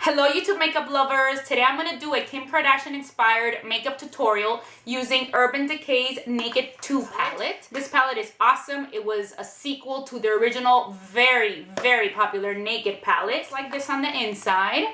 Hello YouTube makeup lovers, today I'm going to do a Kim Kardashian inspired makeup tutorial using Urban Decay's Naked 2 palette. This palette is awesome. It was a sequel to the original very popular Naked palette. It's like this on the inside.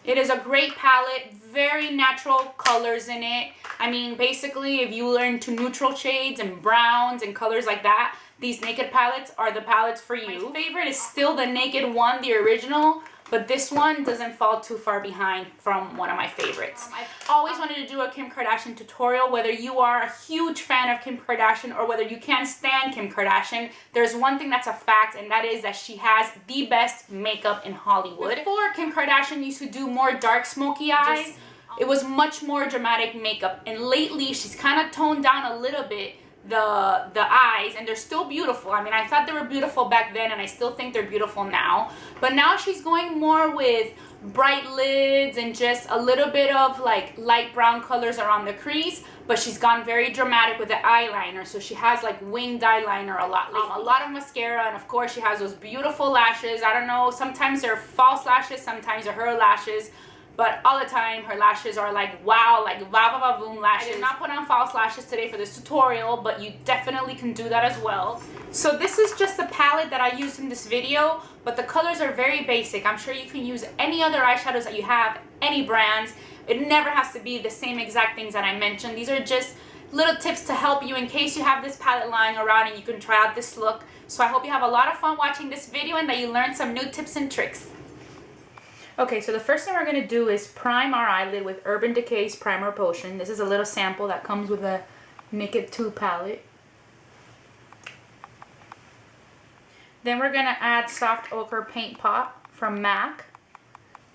It is a great palette, very natural colors in it. I mean, basically if you learn to neutral shades and browns and colors like that, these Naked palettes are the palettes for you. My favorite is still the Naked one, the original, but this one doesn't fall too far behind from one of my favorites. I've always wanted to do a Kim Kardashian tutorial. Whether you are a huge fan of Kim Kardashian or whether you can't stand Kim Kardashian, there's one thing that's a fact, and that is that she has the best makeup in Hollywood. Before, Kim Kardashian used to do more dark smoky eyes. It was much more dramatic makeup, and lately she's kind of toned down a little bit the eyes, and they're still beautiful. I mean, I thought they were beautiful back then and I still think they're beautiful now, but now she's going more with bright lids and just a little bit of like light brown colors around the crease, but she's gone very dramatic with the eyeliner. So she has like winged eyeliner a lot of mascara, and of course she has those beautiful lashes. I don't know, sometimes they're false lashes, sometimes they're her lashes, but all the time her lashes are like wow, like va-va-va-voom lashes. I did not put on false lashes today for this tutorial, but you definitely can do that as well. So this is just the palette that I used in this video, but the colors are very basic. I'm sure you can use any other eyeshadows that you have, any brands. It never has to be the same exact things that I mentioned. These are just little tips to help you in case you have this palette lying around and you can try out this look. So I hope you have a lot of fun watching this video and that you learned some new tips and tricks. Okay, so the first thing we're going to do is prime our eyelid with Urban Decay's Primer Potion. This is a little sample that comes with a Naked 2 palette. Then we're going to add Soft Ochre Paint Pot from MAC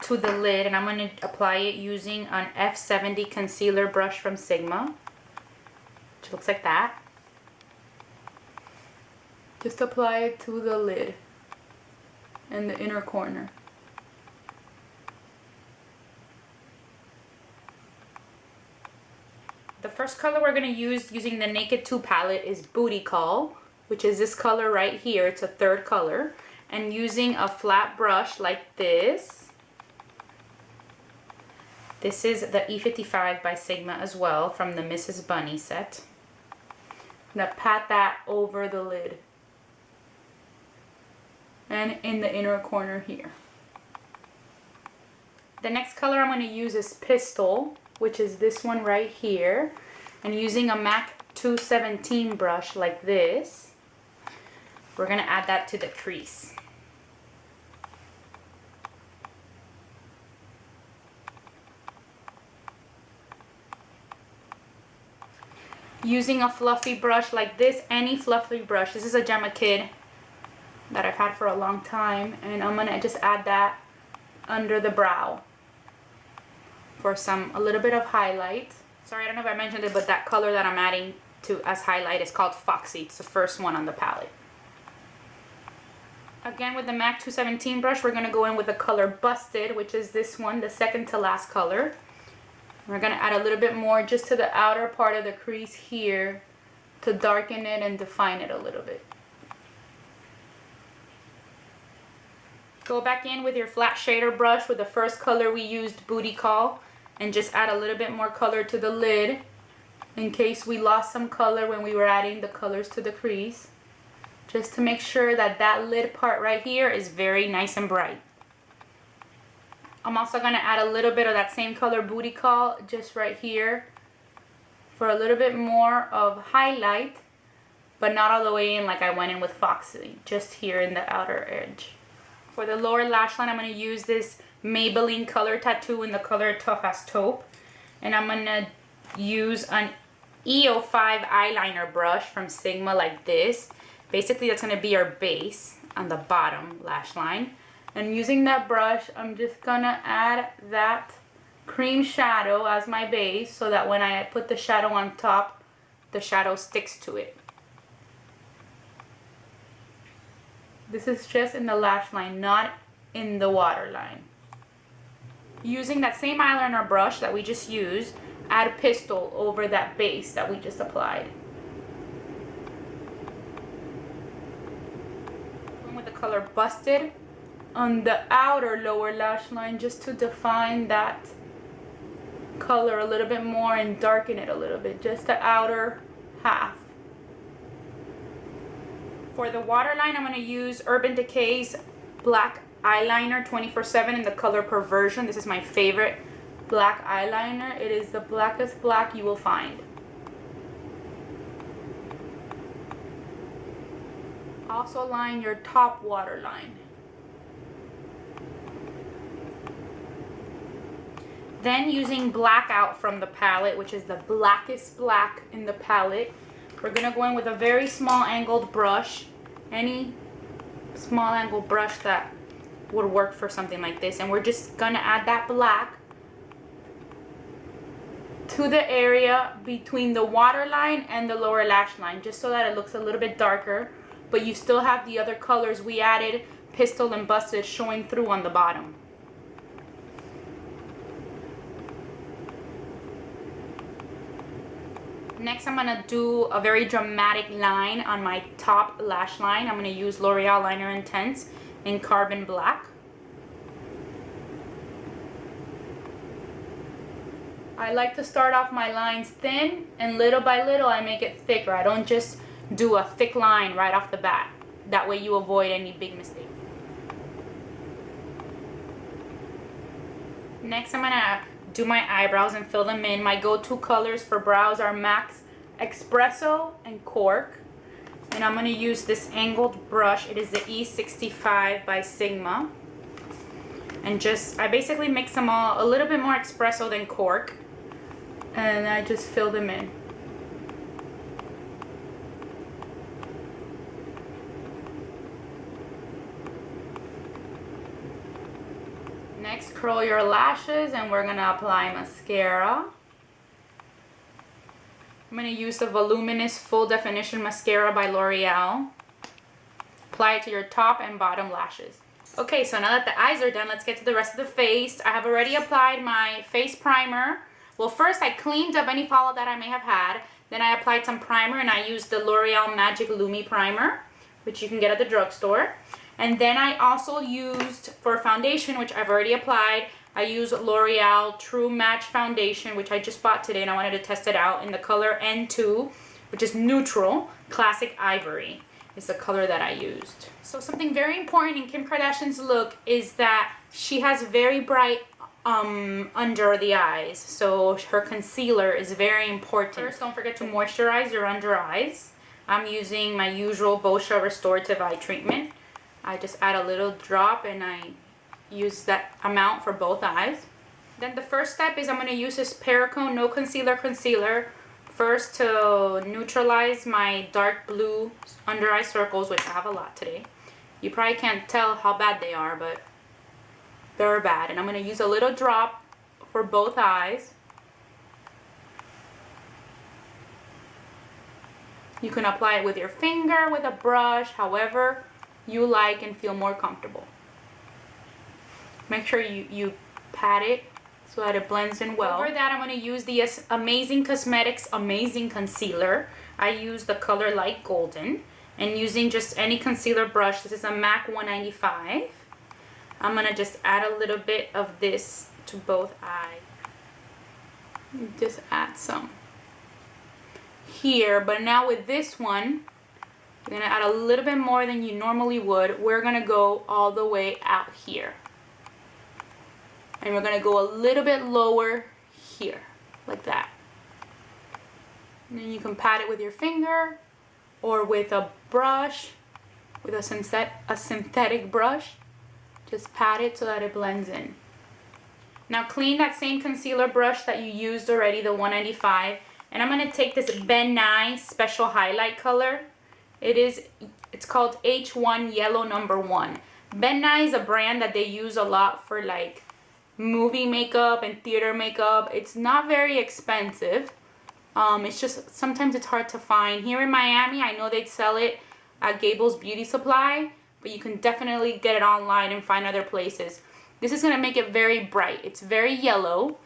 to the lid, and I'm going to apply it using an F70 concealer brush from Sigma, which looks like that. Just apply it to the lid and the inner corner. The first color we're going to use using the Naked 2 palette is Bootycall, which is this color right here. It's a third color. And using a flat brush like this. This is the E55 by Sigma as well, from the Mrs Bunny set. I'm going to pat that over the lid and in the inner corner here. The next color I'm going to use is Pistol, which is this one right here, and using a MAC 217 brush like this, we're going to add that to the crease. Using a fluffy brush like this, any fluffy brush, this is a Gemma Kid that I've had for a long time, and I'm going to just add that under the brow for a little bit of highlight. Sorry, I don't know if I mentioned it, but that color that I'm adding to as highlight is called Foxy. It's the first one on the palette. Again, with the MAC 217 brush, we're going to go in with the color Busted, which is this one, the second to last color. We're going to add a little bit more just to the outer part of the crease here to darken it and define it a little bit. Go back in with your flat shader brush with the first color we used, Bootycall, and just add a little bit more color to the lid in case we lost some color when we were adding the colors to the crease. Just to make sure that that lid part right here is very nice and bright. I'm also going to add a little bit of that same color, Bootycall, just right here for a little bit more of highlight, but not all the way in like I went in with Foxy, just here in the outer edge. For the lower lash line, I'm going to use this Maybelline Color Tattoo in the color Tough as Taupe. And I'm going to use an E05 eyeliner brush from Sigma like this. Basically, that's going to be our base on the bottom lash line. And using that brush, I'm just going to add that cream shadow as my base so that when I put the shadow on top, the shadow sticks to it. This is just in the lash line, not in the waterline. Using that same eyeliner brush that we just used, add Pistol over that base that we just applied. With the color Busted, on the outer lower lash line just to define that color a little bit more and darken it a little bit, just the outer half. For the waterline, I'm going to use Urban Decay's black eyeliner 24/7 in the color Perversion. This is my favorite black eyeliner. It is the blackest black you will find. Also line your top waterline. Then using Blackout from the palette, which is the blackest black in the palette, we're going to go in with a very small angled brush. Any small angled brush that would work for something like this. And we're just going to add that black to the area between the waterline and the lower lash line, just so that it looks a little bit darker, but you still have the other colors we added, Pistol and Busted, showing through on the bottom. Next, I'm going to do a very dramatic line on my top lash line. I'm going to use L'Oreal Liner Intense in Carbon Black. I like to start off my lines thin, and little by little I make it thicker. I don't just do a thick line right off the bat. That way you avoid any big mistakes. Next, I'm going to do my eyebrows and fill them in. My go-to colors for brows are MAC's Espresso and Cork. And I'm going to use this angled brush. It is the E65 by Sigma. And I basically mix them all, a little bit more espresso than Cork. And I just fill them in. Next, curl your lashes, and we're going to apply mascara. I'm going to use the Voluminous Full Definition Mascara by Loreal. Apply it to your top and bottom lashes. Okay, so now that the eyes are done, let's get to the rest of the face. I have already applied my face primer. Well, first I cleaned up any fallout that I may have had. Then I applied some primer, and I used the L'Oreal Magic Lumi Primer, which you can get at the drugstore. And then I also used, for foundation, which I've already applied, I used L'Oreal True Match Foundation, which I just bought today, and I wanted to test it out in the color N2, which is neutral, classic ivory is the color that I used. So something very important in Kim Kardashian's look is that she has very bright under the eyes. So her concealer is very important. First, don't forget to moisturize your under eyes. I'm using my usual Boscia Restorative Eye Treatment. I just add a little drop, and I use that amount for both eyes. Then the first step is I'm going to use this Perricone No Concealer first to neutralize my dark blue under eye circles, which I have a lot today. You probably can't tell how bad they are, but they're bad. And I'm going to use a little drop for both eyes. You can apply it with your finger, with a brush, however you like and feel more comfortable. Make sure you pat it so that it blends in well. Over that, I'm going to use the Amazing Cosmetics Amazing Concealer. I use the color Light Golden, and using just any concealer brush. This is a MAC 195. I'm going to just add a little bit of this to both eyes. Just add some here, but now with this one, you're going to add a little bit more than you normally would. We're going to go all the way out here. And we're going to go a little bit lower here, like that. And then you can pat it with your finger or with a brush, with a synthetic brush. Just pat it so that it blends in. Now clean that same concealer brush that you used already, the 195. And I'm going to take this Ben Nye Special Highlight color. It's called H1 Yellow Number 1. Ben Nye is a brand that they use a lot for like movie makeup and theater makeup. It's not very expensive. It's just sometimes it's hard to find. Here in Miami, I know they sell it at Gables Beauty Supply, but you can definitely get it online and find other places. This is going to make it very bright. It's very yellow,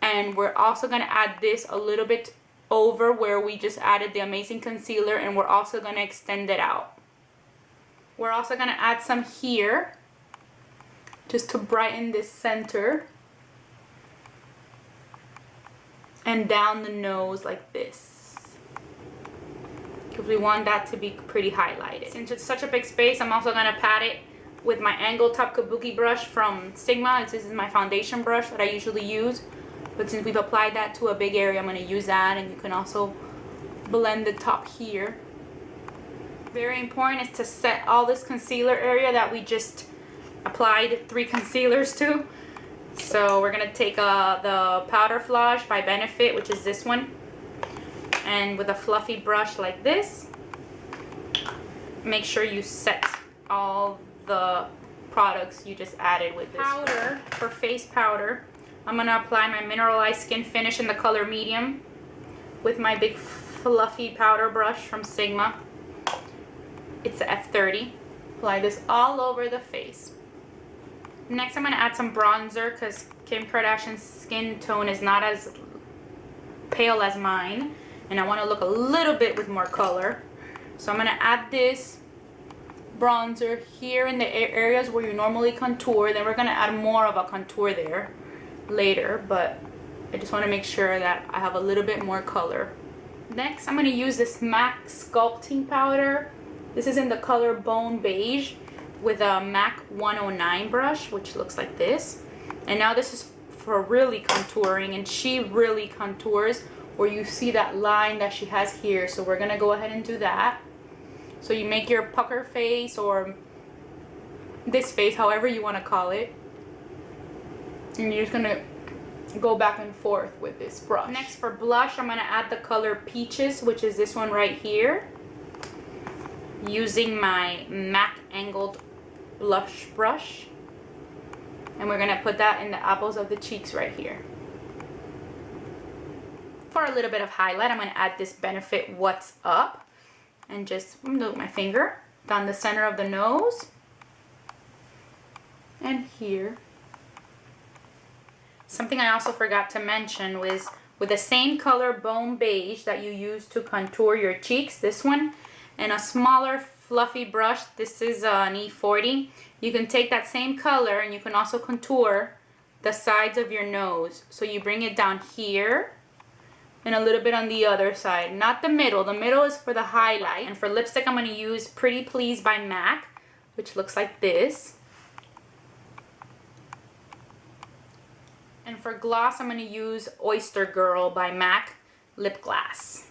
and we're also going to add this a little bit over where we just added the Amazing Concealer, and we're also going to extend it out. We're also going to add some here just to brighten this center. And down the nose like this. Because we want that to be pretty highlighted. Since it's such a big space, I'm also going to pat it with my angled top kabuki brush from Sigma. This is my foundation brush that I usually use. But since we've applied that to a big area, I'm going to use that. And you can also blend the top here. Very important is to set all this concealer area that we just applied 3 concealers to. So we're going to take the Powder Flage by Benefit, which is this one. And with a fluffy brush like this, make sure you set all the products you just added with this. Powder, for face powder, I'm going to apply my Mineralized Skin Finish in the color medium with my big fluffy powder brush from Sigma. It's the F30. Apply this all over the face. Next, I'm going to add some bronzer because Kim Kardashian's skin tone is not as pale as mine. And I want to look a little bit with more color. So I'm going to add this bronzer here in the areas where you normally contour. Then we're going to add more of a contour there later. But I just want to make sure that I have a little bit more color. Next, I'm going to use this MAC Sculpting Powder. This is in the color Bone Beige, with a MAC 109 brush, which looks like this. And now this is for really contouring, and she really contours where you see that line that she has here. So we're gonna go ahead and do that. So you make your pucker face, or this face, however you want to call it, and you're just gonna go back and forth with this brush. Next, for blush, I'm gonna add the color Peaches, which is this one right here, using my MAC Angled blush brush, and we're gonna put that in the apples of the cheeks right here. For a little bit of highlight, I'm gonna add this Benefit What's Up, and just move my finger down the center of the nose and here. Something I also forgot to mention was with the same color Bone Beige that you use to contour your cheeks, this one, and a smaller fluffy brush, this is an E40, you can take that same color and you can also contour the sides of your nose. So you bring it down here and a little bit on the other side, not the middle. The middle is for the highlight. And for lipstick, I'm going to use Pretty Please by MAC, which looks like this. And for gloss, I'm going to use Oyster Girl by MAC Lip Glass.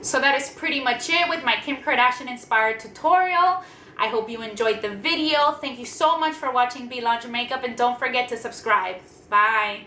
So that is pretty much it with my Kim Kardashian inspired tutorial. I hope you enjoyed the video. Thank you so much for watching Be Laundry Makeup, and don't forget to subscribe. Bye.